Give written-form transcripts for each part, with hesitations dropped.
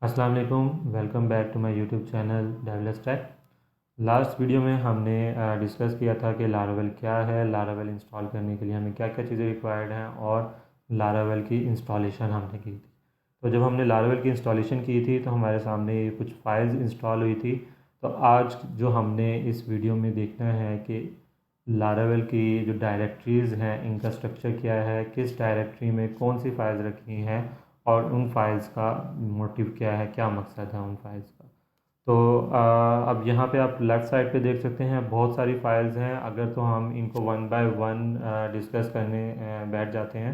अस्सलाम वालेकुम, welcome back to my YouTube channel develops tech. Last video में हमने डिस्कस किया था कि लारावेल क्या है, लारावेल इंस्टॉल करने के लिए हमें क्या क्या चीज़ें रिक्वायर्ड हैं और लारावेल की इंस्टॉलेशन हमने की थी। तो जब हमने लारावेल की इंस्टॉलेशन की थी तो हमारे सामने ये कुछ फाइल्स इंस्टॉल हुई थी। तो आज जो हमने इस वीडियो में देखना है कि लारावेल की जो डायरेक्टरीज़ हैं इनका स्ट्रक्चर क्या है, किस डायरेक्टरी में कौन सी फाइल्स रखी हैं और उन फाइल्स का मोटिव क्या है, क्या मकसद है उन फाइल्स का। तो अब यहाँ पे आप लेफ़्ट साइड पे देख सकते हैं बहुत सारी फाइल्स हैं। अगर तो हम इनको वन बाय वन डिस्कस करने बैठ जाते हैं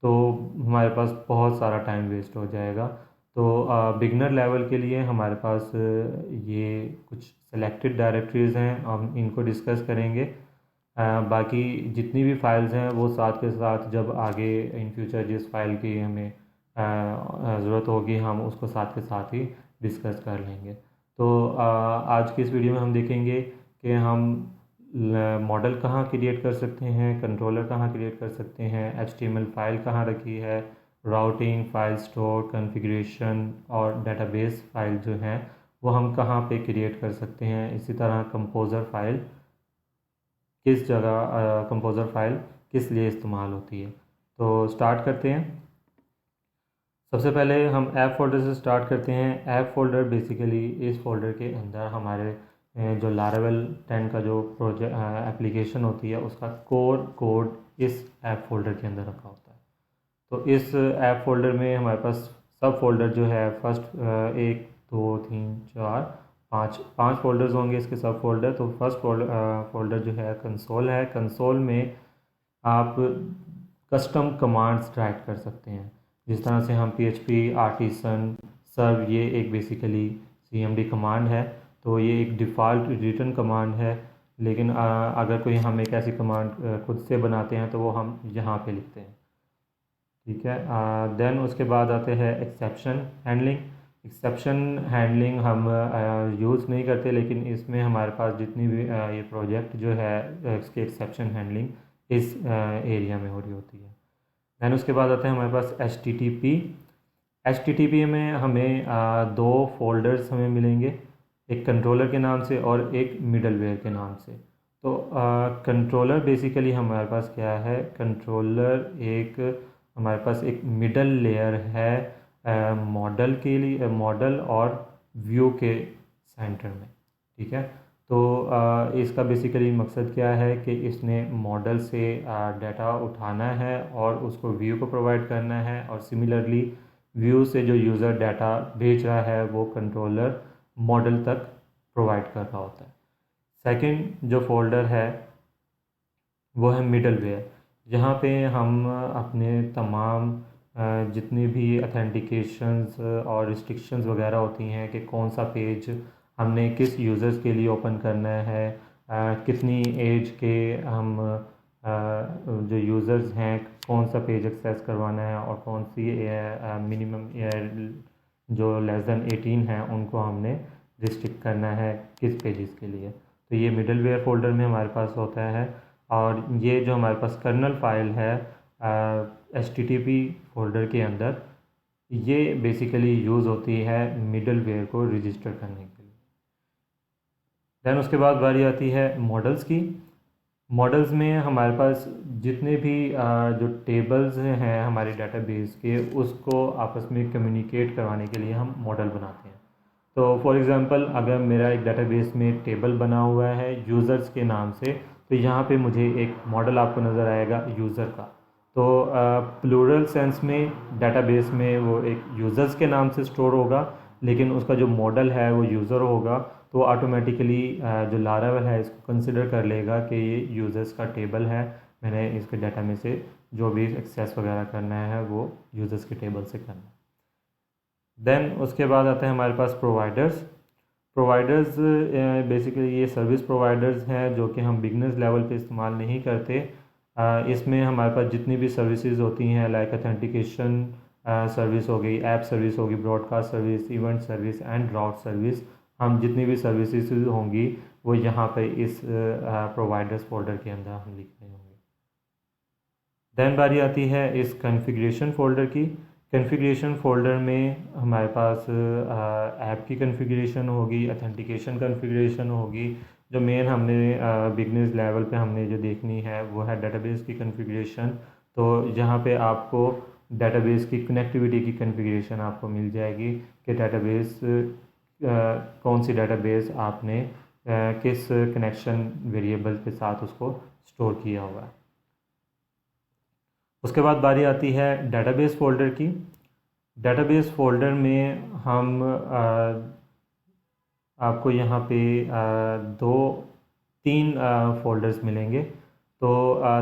तो हमारे पास बहुत सारा टाइम वेस्ट हो जाएगा। तो बिगनर लेवल के लिए हमारे पास ये कुछ सेलेक्टेड डायरेक्टरीज़ हैं, हम इनको डिस्कस करेंगे। बाकी जितनी भी फाइल्स हैं वो साथ के साथ जब आगे इन फ्यूचर जिस फाइल की हमें ज़रूरत होगी हम उसको साथ के साथ ही डिस्कस कर लेंगे। तो आज की इस वीडियो में हम देखेंगे कि हम मॉडल कहाँ क्रिएट कर सकते हैं, कंट्रोलर कहाँ क्रिएट कर सकते हैं, HTML फाइल कहाँ रखी है, राउटिंग, फाइल स्टोर, कॉन्फ़िगरेशन और डेटाबेस फाइल जो हैं वो हम कहाँ पे क्रिएट कर सकते हैं। इसी तरह कंपोज़र फाइल किस जगह, कंपोज़र फाइल किस लिए इस्तेमाल होती है। तो स्टार्ट करते हैं। सबसे पहले हम ऐप फोल्डर से स्टार्ट करते हैं। ऐप फोल्डर बेसिकली इस फोल्डर के अंदर हमारे जो लारावेल 10 का जो प्रोजेक्ट एप्लीकेशन होती है उसका कोर कोड इस ऐप फोल्डर के अंदर रखा होता है। तो इस ऐप फोल्डर में हमारे पास सब फोल्डर जो है फर्स्ट 1 2 3 4 5 फोल्डर्स होंगे इसके सब फोल्डर। तो फर्स्ट फोल्डर जो है कंसोल है। कंसोल में आप कस्टम कमांड्स राइट कर सकते हैं, जिस तरह से हम PHP आर्टिसन सर्व, ये एक बेसिकली CMD कमांड है। तो ये एक डिफ़ॉल्ट रिटर्न कमांड है, लेकिन अगर कोई हम एक ऐसी कमांड खुद से बनाते हैं तो वो हम यहाँ पे लिखते हैं। ठीक है। देन उसके बाद आते हैं एक्सेप्शन हैंडलिंग। एक्सेप्शन हैंडलिंग हम यूज़ नहीं करते, लेकिन इसमें हमारे पास जितनी भी ये प्रोजेक्ट जो है इसकी एक्सेप्शन हैंडलिंग इस एरिया में हो रही होती है। दैन उसके बाद आते हैं हमारे पास HTTP में हमें दो फोल्डर्स हमें मिलेंगे, एक कंट्रोलर के नाम से और एक मिडलवेयर के नाम से। तो कंट्रोलर बेसिकली हमारे पास क्या है, कंट्रोलर एक हमारे पास एक मिडल लेयर है मॉडल के लिए, मॉडल और व्यू के सेंटर में। ठीक है। तो इसका बेसिकली मकसद क्या है कि इसने मॉडल से डाटा उठाना है और उसको व्यू को प्रोवाइड करना है, और सिमिलरली व्यू से जो यूज़र डाटा भेज रहा है वो कंट्रोलर मॉडल तक प्रोवाइड कर रहा होता है। सेकंड जो फोल्डर है वो है मिडलवेयर। यहाँ पे हम अपने तमाम जितनी भी अथेंटिकेशंस और रिस्ट्रिक्शंस वगैरह होती हैं कि कौन सा पेज हमने किस यूज़र्स के लिए ओपन करना है, कितनी एज के हम जो यूज़र्स हैं कौन सा पेज एक्सेस करवाना है, और कौन सी मिनिमम जो लेस दैन 18 हैं उनको हमने रिस्ट्रिक्ट करना है किस पेजेस के लिए। तो ये मिडलवेयर फोल्डर में हमारे पास होता है। और ये जो हमारे पास कर्नल फाइल है HTTP फोल्डर के अंदर, ये बेसिकली यूज़ होती है मिडलवेयर को रजिस्टर करने के लिए। दैन उसके बाद बारी आती है मॉडल्स की। मॉडल्स में हमारे पास जितने भी जो टेबल्स हैं हमारे डेटाबेस के, उसको आपस में कम्युनिकेट करवाने के लिए हम मॉडल बनाते हैं। तो फॉर एग्ज़ाम्पल अगर मेरा एक डेटाबेस में टेबल बना हुआ है यूज़र्स के नाम से, तो यहाँ पे मुझे एक मॉडल आपको नज़र आएगा यूज़र का। तो प्लूरल सेंस में डेटाबेस में वो एक यूज़र्स के नाम से स्टोर होगा, लेकिन उसका जो मॉडल है वो यूज़र होगा। तो ऑटोमेटिकली जो लारावेल है इसको कंसिडर कर लेगा कि ये यूज़र्स का टेबल है, मैंने इसके डाटा में से जो भी एक्सेस वगैरह करना है वो यूज़र्स के टेबल से करना है। देन उसके बाद आता है हमारे पास प्रोवाइडर्स बेसिकली ये सर्विस प्रोवाइडर्स हैं जो कि हम बिगनर्स लेवल पे इस्तेमाल नहीं करते। इसमें हमारे पास जितनी भी सर्विसेज होती हैं लाइक अथेंटिकेशन सर्विस हो गई, ऐप सर्विस होगी, broadcast service, event service and route service, हम जितनी भी सर्विसेज होंगी वो यहाँ पे इस प्रोवाइडर्स फोल्डर के अंदर हम लिख रहे होंगे। देन बारी आती है इस कॉन्फ़िगरेशन फ़ोल्डर की। कॉन्फ़िगरेशन फ़ोल्डर में हमारे पास ऐप की कॉन्फ़िगरेशन होगी, ऑथेंटिकेशन कॉन्फ़िगरेशन होगी। जो मेन हमने बिगनर्स लेवल पे हमने जो देखनी है वो है डेटाबेस की कॉन्फ़िगरेशन। तो यहाँ पे आपको डेटाबेस की कनेक्टिविटी की कॉन्फ़िगरेशन आपको मिल जाएगी कि डेटाबेस कौन सी डेटाबेस आपने किस कनेक्शन वेरिएबल के साथ उसको स्टोर किया हुआ है। उसके बाद बारी आती है डेटाबेस फ़ोल्डर की। डेटाबेस फ़ोल्डर में हम आपको यहाँ पे तीन फ़ोल्डर्स मिलेंगे। तो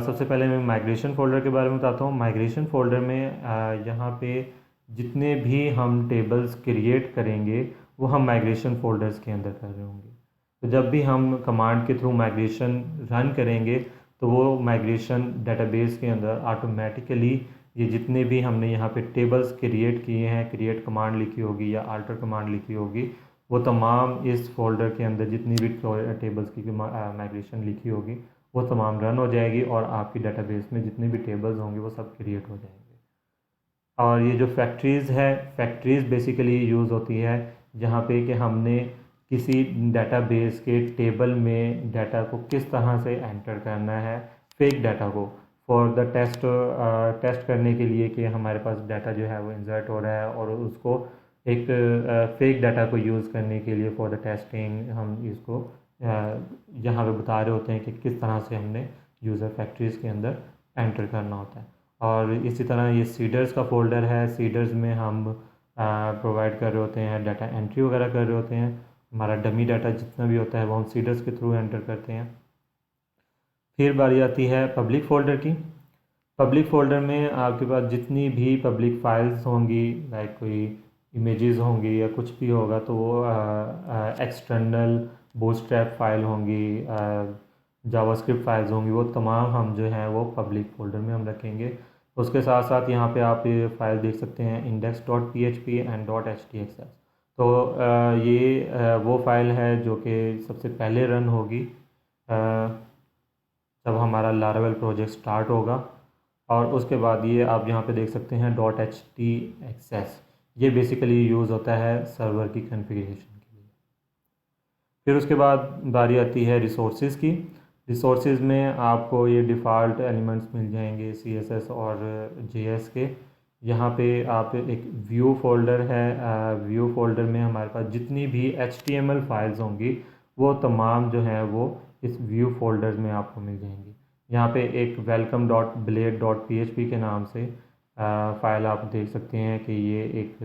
सबसे पहले मैं माइग्रेशन फ़ोल्डर के बारे में बताता हूँ। माइग्रेशन फ़ोल्डर में यहाँ पे जितने भी हम टेबल्स क्रिएट करेंगे वो हम माइग्रेशन फ़ोल्डर्स के अंदर कर रहे होंगे। तो जब भी हम कमांड के थ्रू माइग्रेशन रन करेंगे तो वो माइग्रेशन डेटाबेस के अंदर ऑटोमेटिकली ये जितने भी हमने यहाँ पे टेबल्स क्रिएट किए हैं, क्रिएट कमांड लिखी होगी या अल्टर कमांड लिखी होगी, वो तमाम इस फोल्डर के अंदर जितनी भी टेबल्स की माइग्रेशन लिखी होगी वो तमाम रन हो जाएगी और आपकी डेटाबेस में जितने भी टेबल्स होंगे वो सब क्रिएट हो जाएंगे। और ये जो फैक्ट्रीज़ है, फैक्ट्रीज़ बेसिकली यूज़ होती है जहाँ पे कि हमने किसी डेटाबेस के टेबल में डाटा को किस तरह से एंटर करना है, फेक डाटा को फॉर द टेस्ट करने के लिए कि हमारे पास डाटा जो है वो इंसर्ट हो रहा है, और उसको एक फेक डाटा को यूज़ करने के लिए फॉर द टेस्टिंग हम इसको यहाँ पे बता रहे होते हैं कि किस तरह से हमने यूज़र फैक्ट्रीज़ के अंदर एंटर करना होता है। और इसी तरह ये सीडर्स का फोल्डर है। सीडर्स में हम प्रोवाइड कर रहे होते हैं, डाटा एंट्री वगैरह कर रहे होते हैं। हमारा डमी डाटा जितना भी होता है वो हम सीडर्स के थ्रू एंटर करते हैं। फिर बारी आती है पब्लिक फ़ोल्डर की। पब्लिक फ़ोल्डर में आपके पास जितनी भी पब्लिक फाइल्स होंगी, लाइक कोई इमेजेस होंगी या कुछ भी होगा, तो वो एक्सटर्नल बूटस्ट्रैप फाइल होंगी, जावास्क्रिप्ट फाइल्स होंगी, वो तमाम हम जो हैं वो पब्लिक फ़ोल्डर में हम रखेंगे। उसके साथ साथ यहाँ पे आप ये फाइल देख सकते हैं index.php एंड .htxs। तो ये वो फाइल है जो कि सबसे पहले रन होगी जब हमारा लारावेल प्रोजेक्ट स्टार्ट होगा। और उसके बाद ये आप यहाँ पे देख सकते हैं .htxs, ये बेसिकली यूज़ होता है सर्वर की कॉन्फ़िगरेशन के लिए। फिर उसके बाद बारी आती है रिसोर्सेज की। रिसोर्सेज में आपको ये डिफ़ॉल्ट एलिमेंट्स मिल जाएंगे CSS और JS के। यहाँ पे आप एक व्यू फोल्डर है, व्यू फोल्डर में हमारे पास जितनी भी HTML फाइल्स होंगी वो तमाम जो हैं वो इस व्यू फोल्डर में आपको मिल जाएंगी। यहाँ पे एक welcome.blade.php के नाम से फ़ाइल आप देख सकते हैं कि ये एक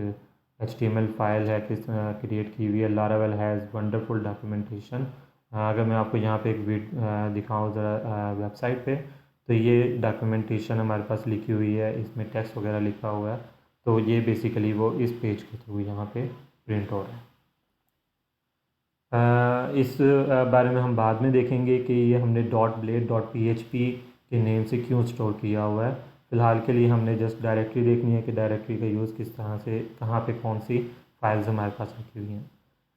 HTML फ़ाइल है किस क्रिएट की हुई है। Laravel has wonderful documentation. अगर मैं आपको यहाँ पे एक दिखाऊँ ज़रा वेबसाइट पे, तो ये डॉक्यूमेंटेशन हमारे पास लिखी हुई है, इसमें टेक्स्ट वगैरह लिखा हुआ है। तो ये बेसिकली वो इस पेज के थ्रू यहाँ पे प्रिंट हो रहा है। इस बारे में हम बाद में देखेंगे कि ये हमने .blade.php के नेम से क्यों स्टोर किया हुआ है। फ़िलहाल के लिए हमने जस्ट डायरेक्टरी देखनी है कि डायरेक्टरी का यूज़ किस तरह से, कहाँ पे कौन सी फाइल्स हमारे पास रखी हुई हैं।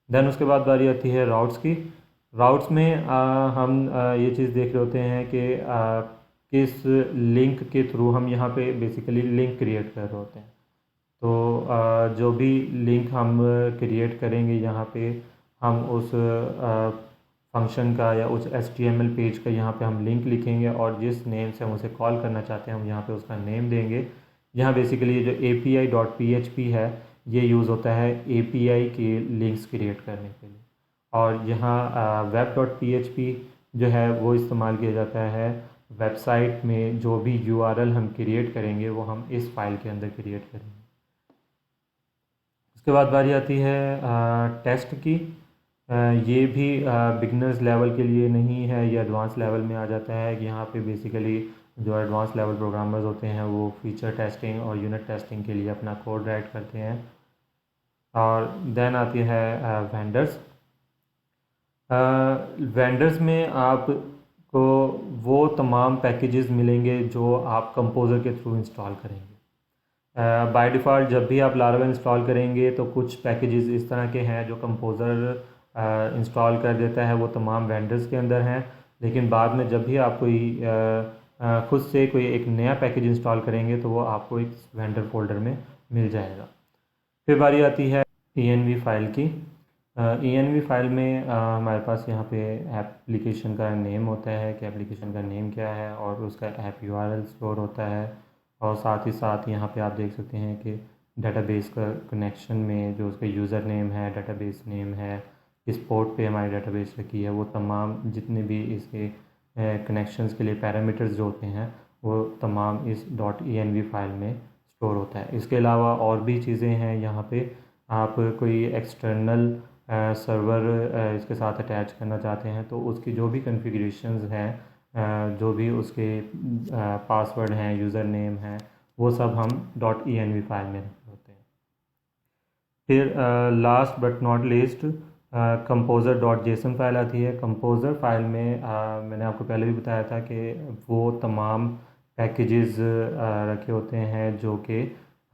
देन उसके बाद बारी आती है राउट्स की। राउट्स में हम ये चीज़ देख रहे होते हैं कि किस लिंक के थ्रू हम यहाँ पे बेसिकली लिंक क्रिएट कर रहे होते हैं। तो जो भी लिंक हम क्रिएट करेंगे यहाँ पे हम उस फंक्शन का या उस HTML पेज का यहाँ पे हम लिंक लिखेंगे और जिस नेम से हम उसे कॉल करना चाहते हैं हम यहाँ पे उसका नेम देंगे। यहाँ बेसिकली जो API.php है ये यूज़ होता है API के लिंक्स क्रिएट करने के लिए, और यहाँ web.php जो है वो इस्तेमाल किया जाता है वेबसाइट में। जो भी URL हम क्रिएट करेंगे वो हम इस फाइल के अंदर क्रिएट करेंगे। उसके बाद बारी आती है टेस्ट की। ये भी बिगनर्स लेवल के लिए नहीं है, ये एडवांस लेवल में आ जाता है। यहाँ पे बेसिकली जो एडवांस लेवल प्रोग्रामर्स होते हैं वो फीचर टेस्टिंग और यूनिट टेस्टिंग के लिए अपना कोड राइट करते हैं। और देन आती है वेंडर्स। वेंडर्स में आपको वो तमाम पैकेजेस मिलेंगे जो आप कंपोज़र के थ्रू इंस्टॉल करेंगे। बाय डिफ़ॉल्ट जब भी आप लारावेल इंस्टॉल करेंगे तो कुछ पैकेजेस इस तरह के हैं जो कंपोज़र इंस्टॉल कर देता है, वो तमाम वेंडर्स के अंदर हैं। लेकिन बाद में जब भी आप कोई खुद से कोई एक नया पैकेज इंस्टॉल करेंगे तो वो आपको एक वेंडर फोल्डर में मिल जाएगा। फिर बारी आती है ENV फाइल की। ENV फाइल में हमारे पास यहाँ पे एप्लीकेशन का नेम होता है कि एप्लीकेशन का नेम क्या है, और उसका ऐप URL स्टोर होता है, और साथ ही साथ यहाँ पे आप देख सकते हैं कि डेटाबेस का कनेक्शन में जो उसका यूज़र नेम है, डेटाबेस नेम है, किस पोर्ट पे हमारी डेटाबेस रखी है, वो तमाम जितने भी इसके कनेक्शंस के लिए पैरामीटर्स जो होते हैं वो तमाम इस .env फाइल में स्टोर होता है। इसके अलावा और भी चीज़ें हैं यहाँ पे। आप कोई एक्सटर्नल सर्वर इसके साथ अटैच करना चाहते हैं तो उसकी जो भी कॉन्फ़िगरेशंस हैं, जो भी उसके पासवर्ड हैं, यूज़र नेम है, वो सब हम .env फाइल में रखे होते हैं। फिर last but not least composer.json file आती है। कंपोज़र फाइल में मैंने आपको पहले भी बताया था कि वो तमाम पैकेजेस रखे होते हैं जो कि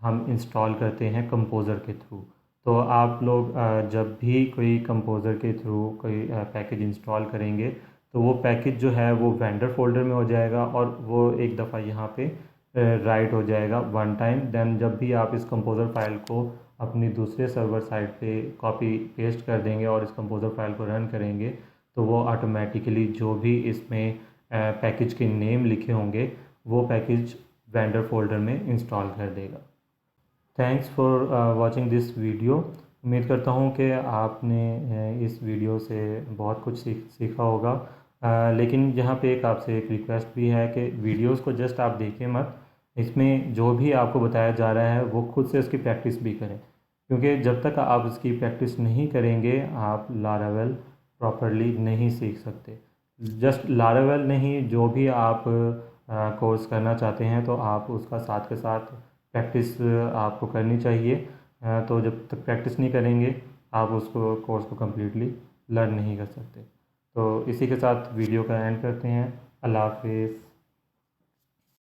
हम इंस्टॉल करते हैं कंपोज़र के थ्रू। तो आप लोग जब भी कोई कंपोज़र के थ्रू कोई पैकेज इंस्टॉल करेंगे तो वो पैकेज जो है वो वेंडर फोल्डर में हो जाएगा, और वो एक दफ़ा यहाँ पे राइट हो जाएगा वन टाइम। देन जब भी आप इस कंपोज़र फाइल को अपनी दूसरे सर्वर साइट पे कॉपी पेस्ट कर देंगे और इस कंपोज़र फाइल को रन करेंगे तो वो ऑटोमेटिकली जो भी इसमें पैकेज के नेम लिखे होंगे वो पैकेज वेंडर फोल्डर में इंस्टॉल कर देगा। Thanks for watching this video. उम्मीद करता हूँ कि आपने इस वीडियो से बहुत कुछ सीखा होगा। लेकिन यहाँ पे आपसे एक रिक्वेस्ट भी है कि वीडियोस को जस्ट आप देखें मत, इसमें जो भी आपको बताया जा रहा है वो खुद से उसकी प्रैक्टिस भी करें, क्योंकि जब तक आप इसकी प्रैक्टिस नहीं करेंगे आप लारावेल प्रॉपरली नहीं सीख सकते। जस्ट लारावेल नहीं, जो भी आप कोर्स करना चाहते हैं तो आप उसका साथ के साथ प्रैक्टिस आपको करनी चाहिए। तो जब तक प्रैक्टिस नहीं करेंगे आप उसको कोर्स को कम्प्लीटली लर्न नहीं कर सकते। तो इसी के साथ वीडियो का एंड करते हैं। अल्लाह हाफिज़।